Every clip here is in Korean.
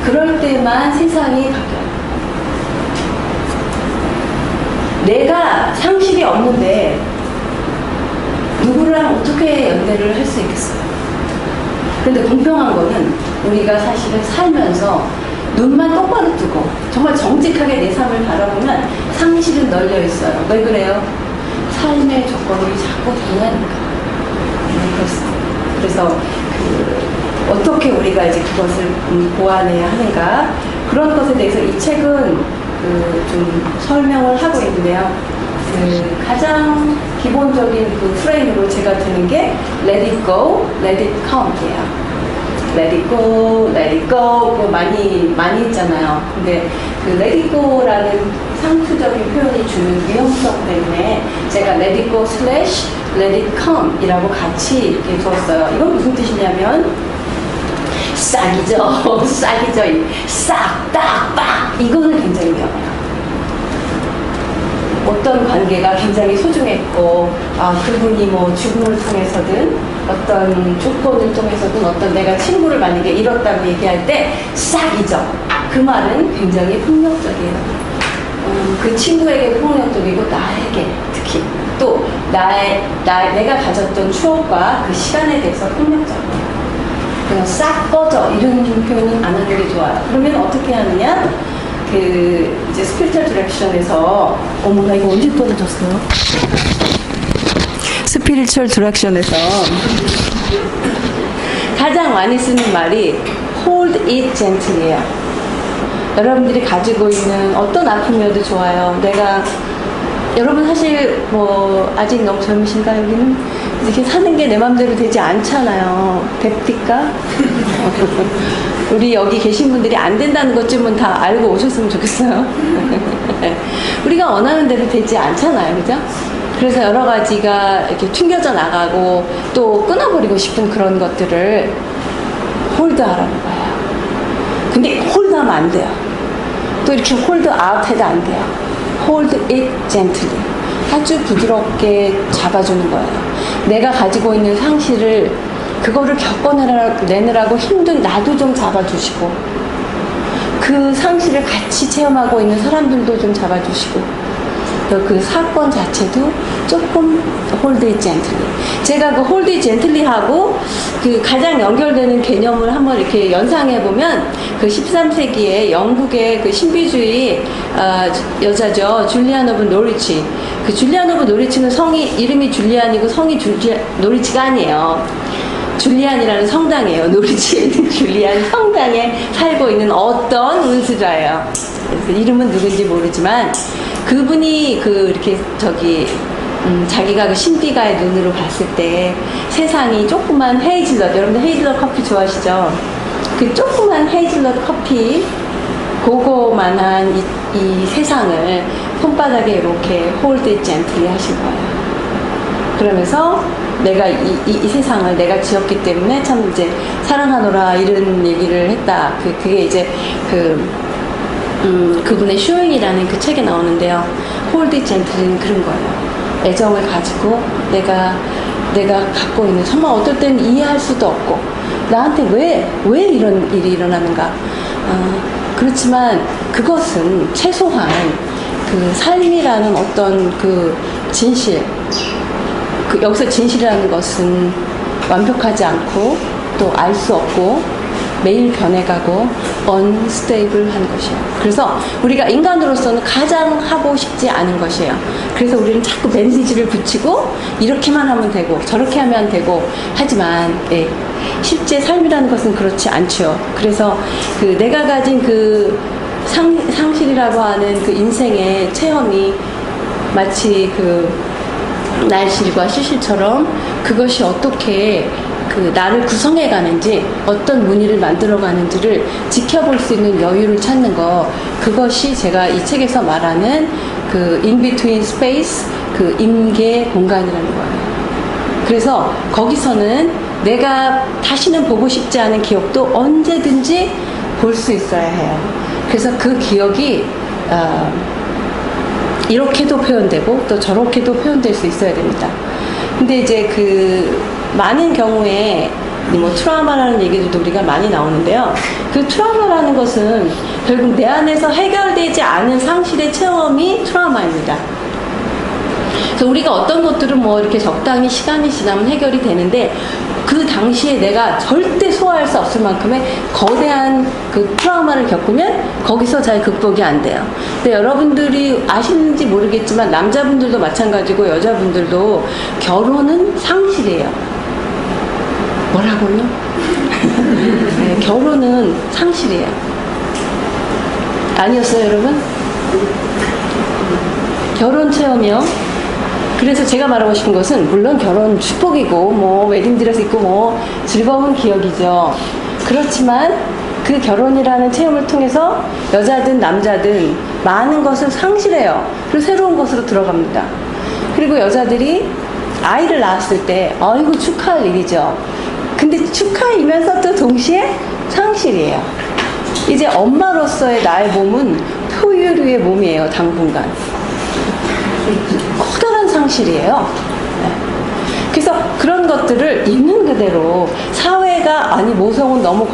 그럴 때만 세상이 바뀌어요. 내가 상실이 없는데 누구랑 어떻게 연대를 할 수 있겠어요? 근데 공평한 거는 우리가 사실은 살면서 눈만 똑바로 뜨고 정말 정직하게 내 삶을 바라보면 상실은 널려 있어요. 왜 그래요? 삶의 조건이 자꾸 변하니까. 그렇습니다. 그래서 어떻게 우리가 이제 그것을 보완해야 하는가, 그런 것에 대해서 이 책은 좀 설명을 하고 있는데요. 가장 기본적인 프레임으로 제가 드는 게 Let it go, let it come이에요. Let it go, let it go, 그거 많이 있잖아요. 근데 Let it go라는 상투적인 표현이 주는 위험성 때문에 제가 Let it go / Let it come 이라고 같이 이렇게 두었어요. 이건 무슨 뜻이냐면 싹이죠. 싹, 딱, 빡. 이거는 굉장히 위험해요. 어떤 관계가 굉장히 소중했고, 그분이 뭐 죽음을 통해서든 어떤 조건을 통해서든 어떤 내가 친구를 만약에 잃었다고 얘기할 때 싹이죠. 그 말은 굉장히 폭력적이에요. 그 친구에게 폭력적이고 나에게 특히 또 내가 가졌던 추억과 그 시간에 대해서 폭력적이에요. 그냥 싹 꺼져 이런 표현은 안 하는 게 좋아요. 그러면 어떻게 하느냐? 이제 스피리추얼 디렉션에서 어머나 이거 언제 떨어졌어요? 스피리추얼 디렉션에서 가장 많이 쓰는 말이 hold it gently예요. 여러분들이 가지고 있는 어떤 아픔이어도 좋아요. 여러분 사실 뭐 아직 너무 젊으신가? 여기는 이렇게 사는 게 내 맘대로 되지 않잖아요. 됩니까? 우리 여기 계신 분들이 안 된다는 것쯤은 다 알고 오셨으면 좋겠어요. 우리가 원하는 대로 되지 않잖아요. 그죠? 그래서 여러 가지가 이렇게 튕겨져 나가고 또 끊어버리고 싶은 그런 것들을 홀드하라는 거예요. 근데 홀드하면 안 돼요. 또 이렇게 홀드 아웃 해도 안 돼요. hold it gently. 아주 부드럽게 잡아주는 거예요. 내가 가지고 있는 상실을 그거를 겪어내느라고 힘든 나도 좀 잡아주시고, 그 상실을 같이 체험하고 있는 사람들도 좀 잡아주시고, 그 사건 자체도 조금 hold it gently. 제가 그 hold it gently 하고 가장 연결되는 개념을 한번 이렇게 연상해보면, 13세기에 영국의 신비주의 여자죠. 줄리안 오브 노리치. 줄리안 오브 노리치는 이름이 줄리안이고 성이 노리치가 아니에요. 줄리안이라는 성당이에요. 노리치에 있는 줄리안 성당에 살고 있는 어떤 운수자예요. 그래서 이름은 누군지 모르지만 그분이 이렇게 자기가 신비가의 눈으로 봤을 때 세상이 조그만 헤이즐넛, 여러분들 헤이즐넛 커피 좋아하시죠? 조그만 헤이즐넛 커피 그거만한 이 세상을 손바닥에 이렇게 hold it gently 하신 거예요. 그러면서 내가 이 세상을 내가 지었기 때문에 참 이제 사랑하노라 이런 얘기를 했다. 그게 이제 그분의 쇼잉이라는 그 책에 나오는데요. hold it gently는 그런 거예요. 애정을 가지고 내가 갖고 있는, 정말 어떨 때는 이해할 수도 없고 나한테 왜 이런 일이 일어나는가. 그렇지만 그것은 최소한 삶이라는 어떤 진실, 여기서 진실이라는 것은 완벽하지 않고 또 알 수 없고 매일 변해가고 unstable한 것이에요. 그래서 우리가 인간으로서는 가장 하고 싶지 않은 것이에요. 그래서 우리는 자꾸 밴디지를 붙이고 이렇게만 하면 되고 저렇게 하면 되고 하지만 실제 삶이라는 것은 그렇지 않죠. 그래서 내가 가진 상실이라고 하는 인생의 체험이 마치 날실과 시실처럼 그것이 어떻게 나를 구성해 가는지, 어떤 무늬를 만들어 가는지를 지켜볼 수 있는 여유를 찾는 거, 그것이 제가 이 책에서 말하는 in between space, 임계 공간이라는 거예요. 그래서 거기서는 내가 다시는 보고 싶지 않은 기억도 언제든지 볼 수 있어야 해요. 그래서 그 기억이 이렇게도 표현되고 또 저렇게도 표현될 수 있어야 됩니다. 근데 이제 많은 경우에 뭐 트라우마라는 얘기도 우리가 많이 나오는데요. 그 트라우마라는 것은 결국 내 안에서 해결되지 않은 상실의 체험이 트라우마입니다. 그래서 우리가 어떤 것들은 뭐 이렇게 적당히 시간이 지나면 해결이 되는데 그 당시에 내가 절대 소화할 수 없을 만큼의 거대한 그 트라우마를 겪으면 거기서 잘 극복이 안 돼요. 근데 여러분들이 아시는지 모르겠지만 남자분들도 마찬가지고 여자분들도 결혼은 상실이에요. 뭐라고요? 네, 결혼은 상실이에요. 아니었어요, 여러분? 결혼 체험이요. 그래서 제가 말하고 싶은 것은 물론 결혼 축복이고 뭐 웨딩드레스 입고 뭐 즐거운 기억이죠. 그렇지만 그 결혼이라는 체험을 통해서 여자든 남자든 많은 것을 상실해요. 그리고 새로운 것으로 들어갑니다. 그리고 여자들이 아이를 낳았을 때 아이고 축하할 일이죠. 근데 축하이면서 또 동시에 상실이에요. 이제 엄마로서의 나의 몸은 포유류의 몸이에요. 당분간. 커다란 상실이에요. 네. 그래서 그런 것들을 있는 그대로 사회가 아니 모성은 너무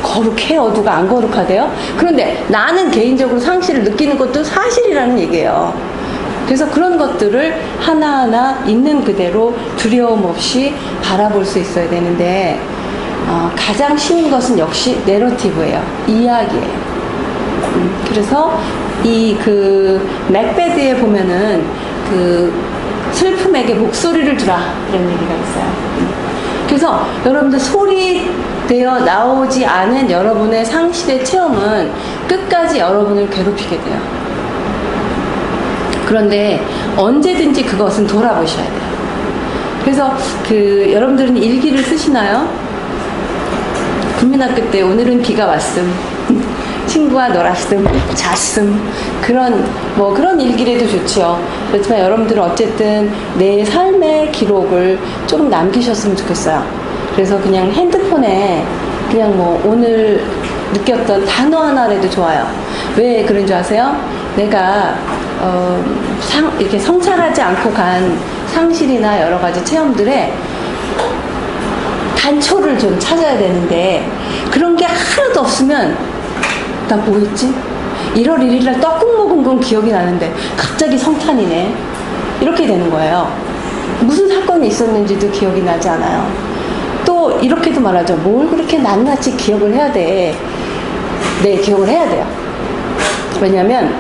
거룩해요. 누가 안 거룩하대요? 그런데 나는 개인적으로 상실을 느끼는 것도 사실이라는 얘기예요. 그래서 그런 것들을 하나하나 있는 그대로 두려움 없이 바라볼 수 있어야 되는데 가장 쉬운 것은 역시 내러티브예요. 이야기예요. 그래서 이 그 맥베드에 보면은 그 슬픔에게 목소리를 주라 이런 얘기가 있어요. 그래서 여러분들 소리되어 나오지 않은 여러분의 상실의 체험은 끝까지 여러분을 괴롭히게 돼요. 그런데 언제든지 그것은 돌아보셔야 돼요. 그래서 그 여러분들은 일기를 쓰시나요? 국민학교 때 오늘은 비가 왔음, 친구와 놀았음, 잤음, 그런 일기라도 좋죠. 그렇지만 여러분들은 어쨌든 내 삶의 기록을 조금 남기셨으면 좋겠어요. 그래서 그냥 핸드폰에 그냥 뭐 오늘 느꼈던 단어 하나라도 좋아요. 왜 그런 줄 아세요? 내가 이렇게 성찰하지 않고 간 상실이나 여러 가지 체험들에 단초를 좀 찾아야 되는데 그런 게 하나도 없으면 나 뭐 했지? 1월 1일 날 떡국 먹은 건 기억이 나는데 갑자기 성탄이네. 이렇게 되는 거예요. 무슨 사건이 있었는지도 기억이 나지 않아요. 또 이렇게도 말하죠. 뭘 그렇게 낱낱이 기억을 해야 돼. 네, 기억을 해야 돼요. 왜냐면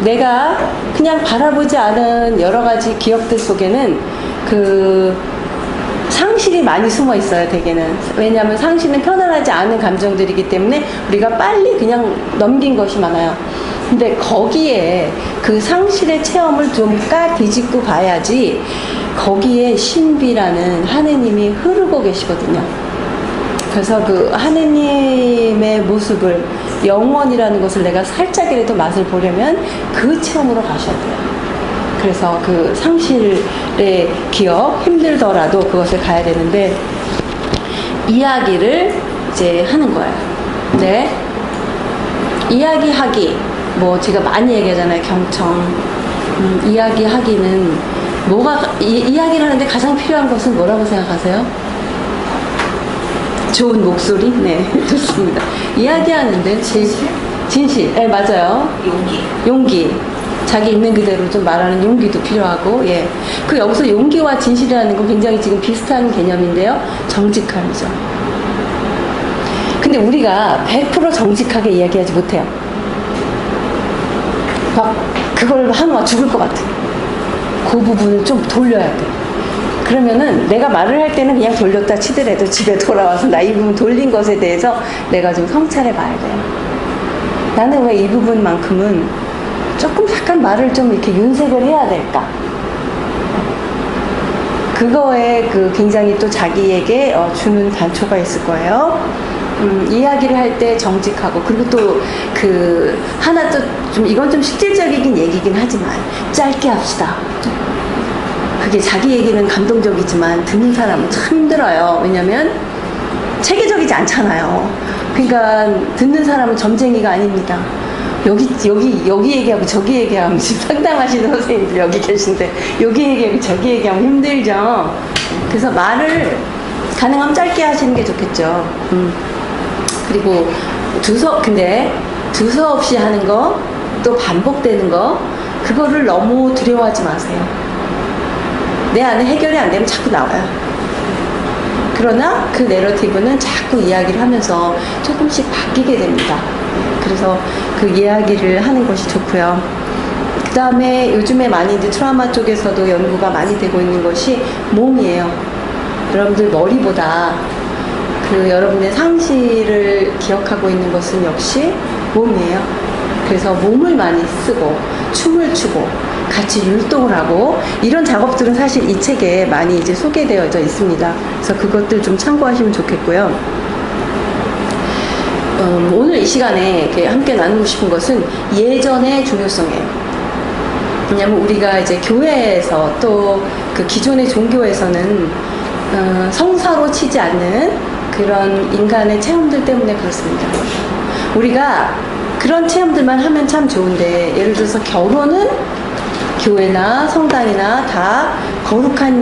내가 그냥 바라보지 않은 여러 가지 기억들 속에는 상실이 많이 숨어 있어요, 대개는. 왜냐하면 상실은 편안하지 않은 감정들이기 때문에 우리가 빨리 그냥 넘긴 것이 많아요. 근데 거기에 그 상실의 체험을 좀 뒤집고 봐야지 거기에 신비라는 하느님이 흐르고 계시거든요. 그래서 그 하느님의 모습을, 영원이라는 것을 내가 살짝이라도 맛을 보려면 그 체험으로 가셔야 돼요. 그래서 그 상실의 기억, 힘들더라도 그것을 가야 되는데, 이야기를 이제 하는 거예요. 네. 이야기하기. 뭐, 제가 많이 얘기하잖아요. 경청. 이야기하기는, 이야기를 하는데 가장 필요한 것은 뭐라고 생각하세요? 좋은 목소리? 네. 좋습니다. 이야기하는데, 진실. 네, 맞아요. 용기. 자기 있는 그대로 좀 말하는 용기도 필요하고, 예. 여기서 용기와 진실이라는 건 굉장히 지금 비슷한 개념인데요. 정직함이죠. 근데 우리가 100% 정직하게 이야기하지 못해요. 그걸 하면 죽을 것 같아. 그 부분을 좀 돌려야 돼. 그러면은 내가 말을 할 때는 그냥 돌렸다 치더라도 집에 돌아와서 나 이 부분 돌린 것에 대해서 내가 좀 성찰해 봐야 돼요. 나는 왜 이 부분만큼은 조금 약간 말을 좀 이렇게 윤색을 해야 될까? 그거에 굉장히 또 자기에게 주는 단초가 있을 거예요. 이야기를 할 때 정직하고, 그리고 또 하나 또 좀 이건 좀 실질적이긴 얘기긴 하지만 짧게 합시다. 그게 자기 얘기는 감동적이지만 듣는 사람은 참 힘들어요. 왜냐면 체계적이지 않잖아요. 그러니까 듣는 사람은 점쟁이가 아닙니다. 여기 얘기하고 저기 얘기하면 지금 상담하시는 선생님들 여기 계신데 여기 얘기하고 저기 얘기하면 힘들죠. 그래서 말을 가능하면 짧게 하시는 게 좋겠죠. 그리고 근데 두서없이 하는 거, 또 반복되는 거, 그거를 너무 두려워하지 마세요. 내 안에 해결이 안 되면 자꾸 나와요. 그러나 그 내러티브는 자꾸 이야기를 하면서 조금씩 바뀌게 됩니다. 그래서 그 이야기를 하는 것이 좋고요. 그 다음에 요즘에 많이 이제 트라우마 쪽에서도 연구가 많이 되고 있는 것이 몸이에요. 여러분들 머리보다 그 여러분의 상실을 기억하고 있는 것은 역시 몸이에요. 그래서 몸을 많이 쓰고 춤을 추고 같이 율동을 하고 이런 작업들은 사실 이 책에 많이 이제 소개되어져 있습니다. 그래서 그것들 좀 참고하시면 좋겠고요. 오늘 이 시간에 이렇게 함께 나누고 싶은 것은 예전의 중요성이에요. 왜냐면 우리가 이제 교회에서 또 그 기존의 종교에서는 성사로 치지 않는 그런 인간의 체험들 때문에 그렇습니다. 우리가 그런 체험들만 하면 참 좋은데, 예를 들어서 결혼은 교회나 성당이나 다 거룩한